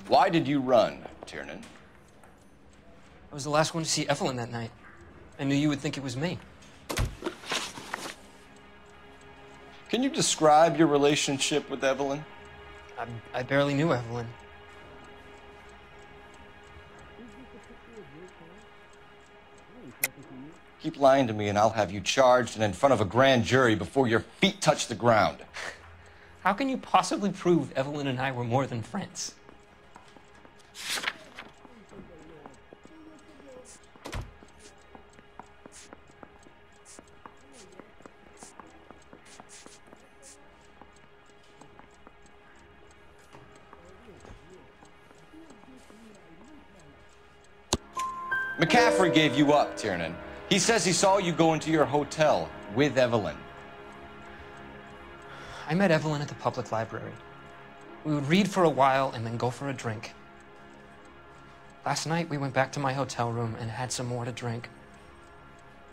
Why did you run, Tiernan? I was the last one to see Evelyn that night. I knew you would think it was me. Can you describe your relationship with Evelyn? I barely knew Evelyn. Keep lying to me and I'll have you charged and in front of a grand jury before your feet touch the ground. How can you possibly prove Evelyn and I were more than friends? McCaffrey gave you up, Tiernan. He says he saw you go into your hotel with Evelyn. I met Evelyn at the public library. We would read for a while and then go for a drink. Last night, we went back to my hotel room and had some more to drink.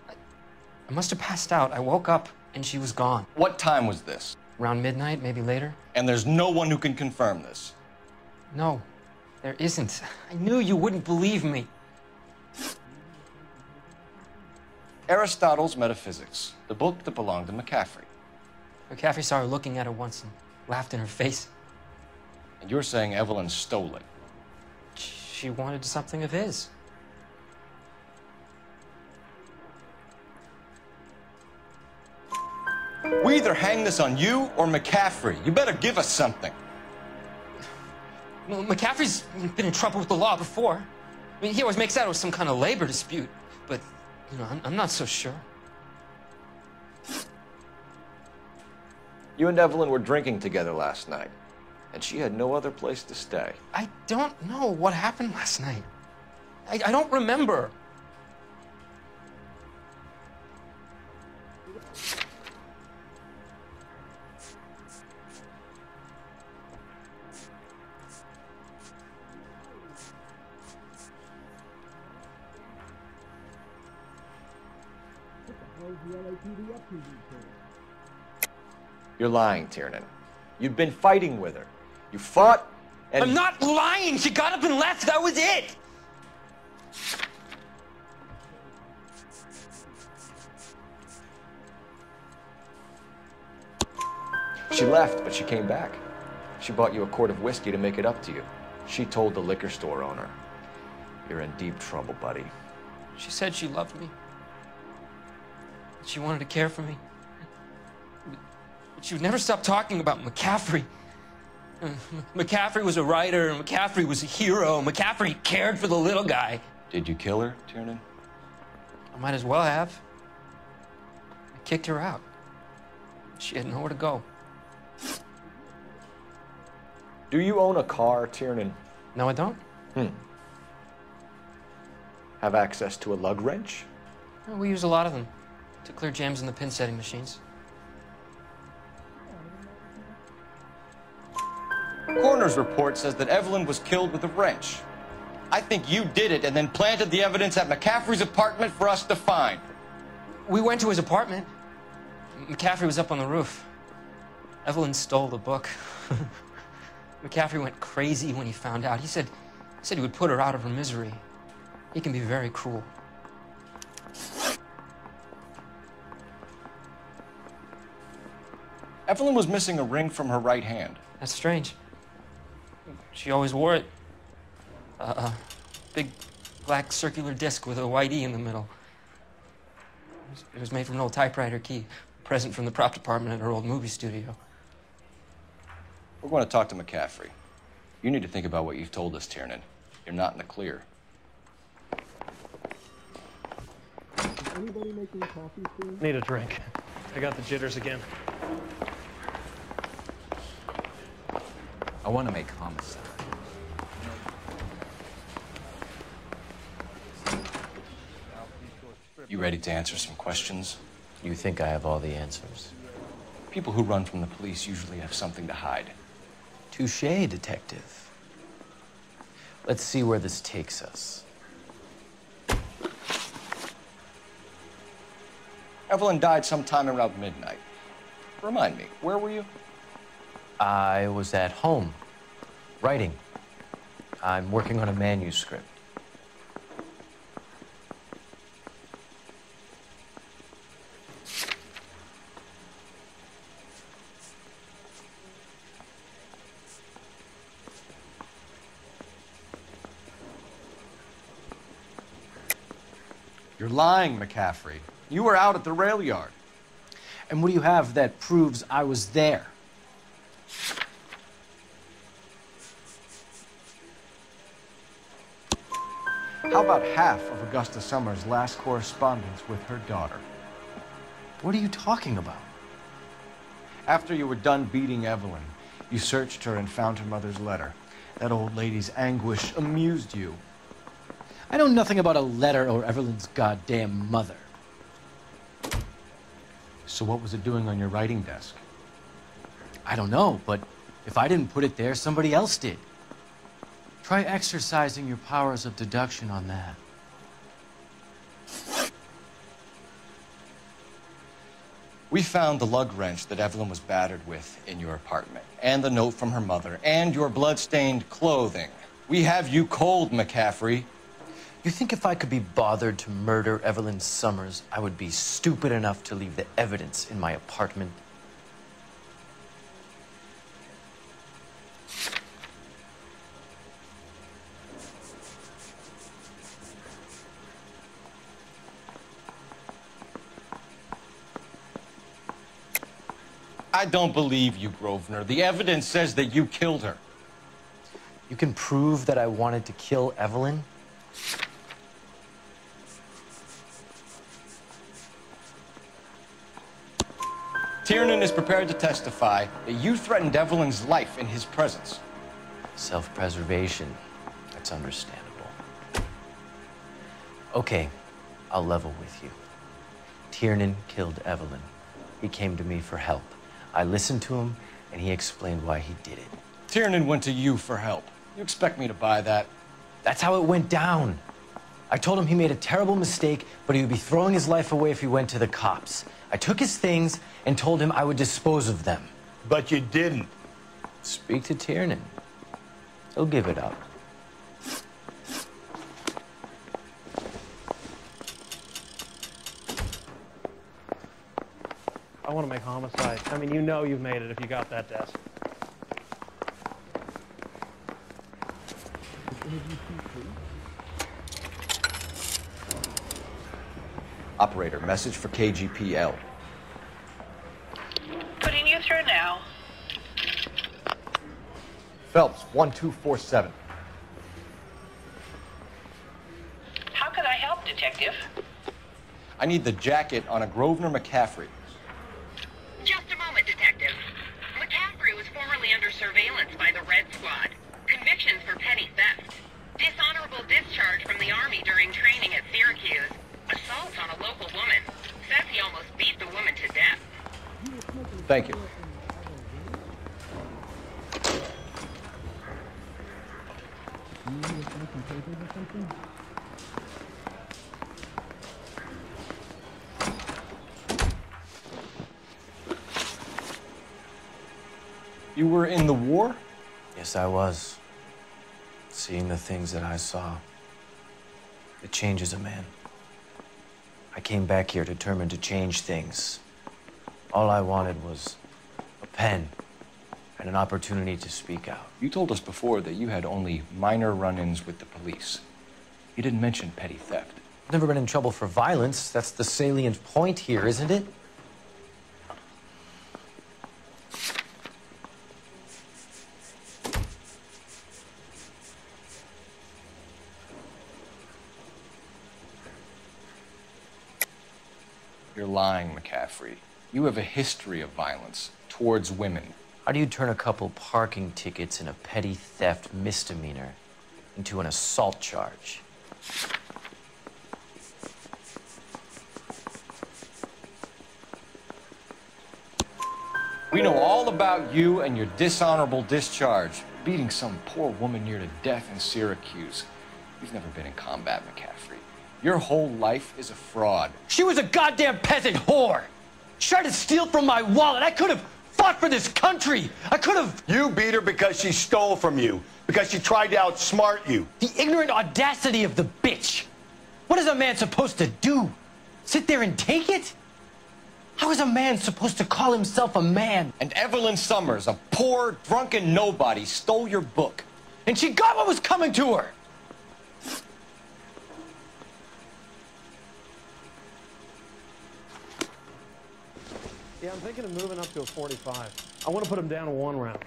I must have passed out. I woke up and she was gone. What time was this? Around midnight, maybe later. And there's no one who can confirm this? No, there isn't. I knew you wouldn't believe me. Aristotle's Metaphysics, the book that belonged to McCaffrey. McCaffrey saw her looking at her once and laughed in her face. And you're saying Evelyn stole it? She wanted something of his. We either hang this on you or McCaffrey. You better give us something. Well, McCaffrey's been in trouble with the law before. I mean, he always makes out it was some kind of labor dispute, but, you know, I'm not so sure. You and Evelyn were drinking together last night, and she had no other place to stay. I don't know what happened last night. I don't remember. You're lying, Tiernan. You've been fighting with her. You fought, and... I'm not lying! She got up and left! That was it! She left, but she came back. She bought you a quart of whiskey to make it up to you. She told the liquor store owner. You're in deep trouble, buddy. She said she loved me. She wanted to care for me. But she would never stop talking about McCaffrey. McCaffrey was a writer, and McCaffrey was a hero. McCaffrey cared for the little guy. Did you kill her, Tiernan? I might as well have. I kicked her out. She had nowhere to go. Do you own a car, Tiernan? No, I don't. Have access to a lug wrench? Well, we use a lot of them to clear jams in the pin setting machines. Coroner's report says that Evelyn was killed with a wrench. I think you did it and then planted the evidence at McCaffrey's apartment for us to find. We went to his apartment. McCaffrey was up on the roof. Evelyn stole the book. McCaffrey went crazy when he found out. He said he would put her out of her misery. He can be very cruel. Evelyn was missing a ring from her right hand. That's strange. She always wore it. A big black circular disc with a white E in the middle. It was made from an old typewriter key, a present from the prop department at her old movie studio. We're going to talk to McCaffrey. You need to think about what you've told us, Tiernan. You're not in the clear. Anybody making coffee soon? Need a drink. I got the jitters again. I want to make homicide. You ready to answer some questions? You think I have all the answers? People who run from the police usually have something to hide. Touché, detective. Let's see where this takes us. Evelyn died sometime around midnight. Remind me, where were you? I was at home. Writing. I'm working on a manuscript. You're lying, McCaffrey. You were out at the rail yard. And what do you have that proves I was there? How about half of Augusta Summers' last correspondence with her daughter? What are you talking about? After you were done beating Evelyn, you searched her and found her mother's letter. That old lady's anguish amused you. I know nothing about a letter or Evelyn's goddamn mother. So what was it doing on your writing desk? I don't know, but if I didn't put it there, somebody else did. Try exercising your powers of deduction on that. We found the lug wrench that Evelyn was battered with in your apartment, and the note from her mother, and your blood-stained clothing. We have you cold, McCaffrey. You think if I could be bothered to murder Evelyn Summers, I would be stupid enough to leave the evidence in my apartment? I don't believe you, Grosvenor. The evidence says that you killed her. You can prove that I wanted to kill Evelyn? Tiernan is prepared to testify that you threatened Evelyn's life in his presence. Self-preservation. That's understandable. Okay, I'll level with you. Tiernan killed Evelyn. He came to me for help. I listened to him, and he explained why he did it. Tiernan went to you for help. You expect me to buy that? That's how it went down. I told him he made a terrible mistake, but he would be throwing his life away if he went to the cops. I took his things and told him I would dispose of them. But you didn't. Speak to Tiernan. He'll give it up. I want to make homicide. I mean, you know you've made it if you got that desk. Operator, message for KGPL. Putting you through now. Phelps, 1247. How could I help, Detective? I need the jacket on a Grosvenor McCaffrey. Just a moment, Detective. McCaffrey was formerly under surveillance by the Red Squad. Convictions for petty theft. Dishonorable discharge from the Army during training at Syracuse. Assault on a local woman. Says he almost beat the woman to death. Thank you. You were in the war? Yes, I was. Seeing the things that I saw, it changes a man. I came back here determined to change things. All I wanted was a pen and an opportunity to speak out. You told us before that you had only minor run-ins with the police. You didn't mention petty theft. I've never been in trouble for violence. That's the salient point here, isn't it? You're lying, McCaffrey. You have a history of violence towards women. How do you turn a couple parking tickets and a petty theft misdemeanor into an assault charge? We know all about you and your dishonorable discharge, beating some poor woman near to death in Syracuse. You've never been in combat, McCaffrey. Your whole life is a fraud. She was a goddamn peasant whore! She tried to steal from my wallet. I could have fought for this country. I could have... You beat her because she stole from you. Because she tried to outsmart you. The ignorant audacity of the bitch. What is a man supposed to do? Sit there and take it? How is a man supposed to call himself a man? And Evelyn Summers, a poor, drunken nobody, stole your book. And she got what was coming to her. Yeah, I'm thinking of moving up to a 45. I want to put him down to 1 round.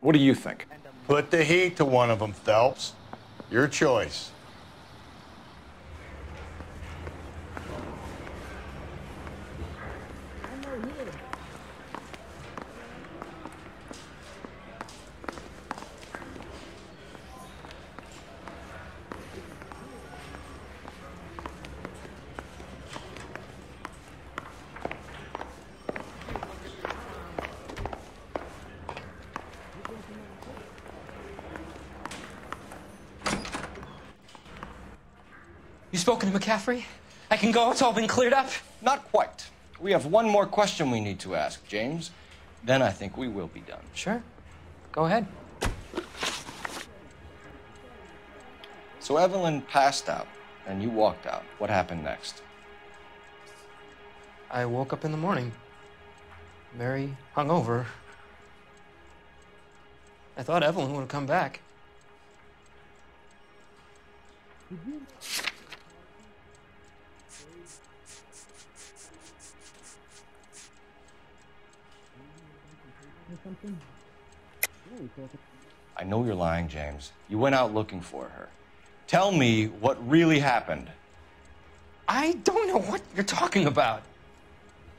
What do you think? Put the heat to one of them, Phelps. Your choice. You spoken to McCaffrey? I can go, it's all been cleared up? Not quite. We have one more question we need to ask, James. Then I think we will be done. Sure. Go ahead. So Evelyn passed out, and you walked out. What happened next? I woke up in the morning, very hungover. I thought Evelyn would have come back. I know you're lying, James. You went out looking for her. Tell me what really happened. I don't know what you're talking about.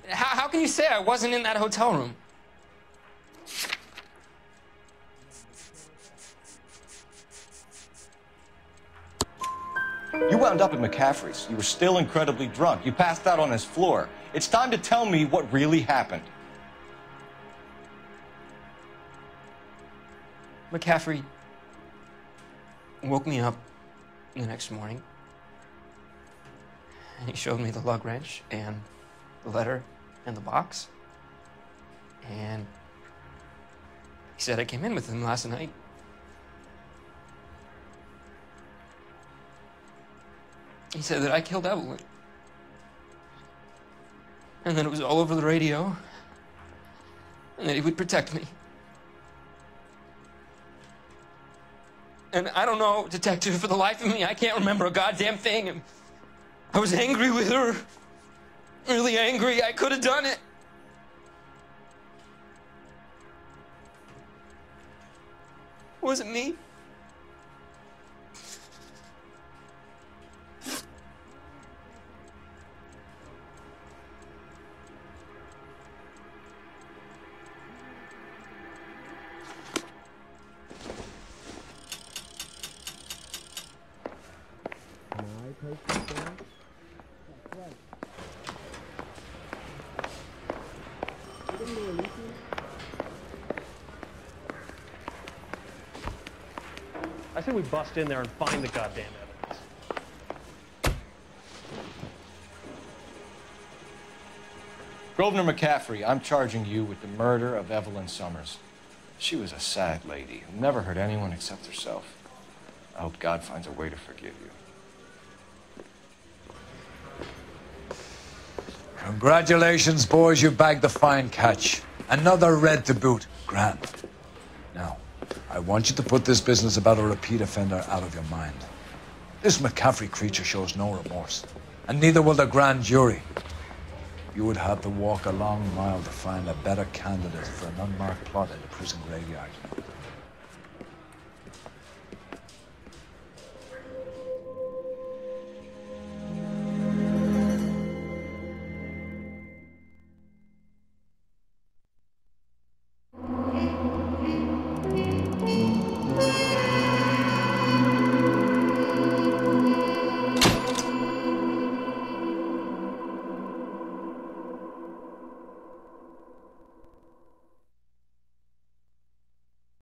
How can you say I wasn't in that hotel room? You wound up at McCaffrey's. You were still incredibly drunk. You passed out on his floor. It's time to tell me what really happened. McCaffrey woke me up the next morning, and he showed me the lug wrench and the letter and the box, and he said I came in with him last night. He said that I killed Evelyn, and that it was all over the radio, and that he would protect me. And I don't know, detective, for the life of me, I can't remember a goddamn thing. And I was angry with her. Really angry. I could have done it. Was it me? I say we bust in there and find the goddamn evidence. Grosvenor McCaffrey, I'm charging you with the murder of Evelyn Summers. She was a sad lady who never hurt anyone except herself. I hope God finds a way to forgive you. Congratulations, boys. You bagged the fine catch. Another red to boot. Grand. Now, I want you to put this business about a repeat offender out of your mind. This McCaffrey creature shows no remorse, and neither will the grand jury. You would have to walk a long mile to find a better candidate for an unmarked plot in the prison graveyard.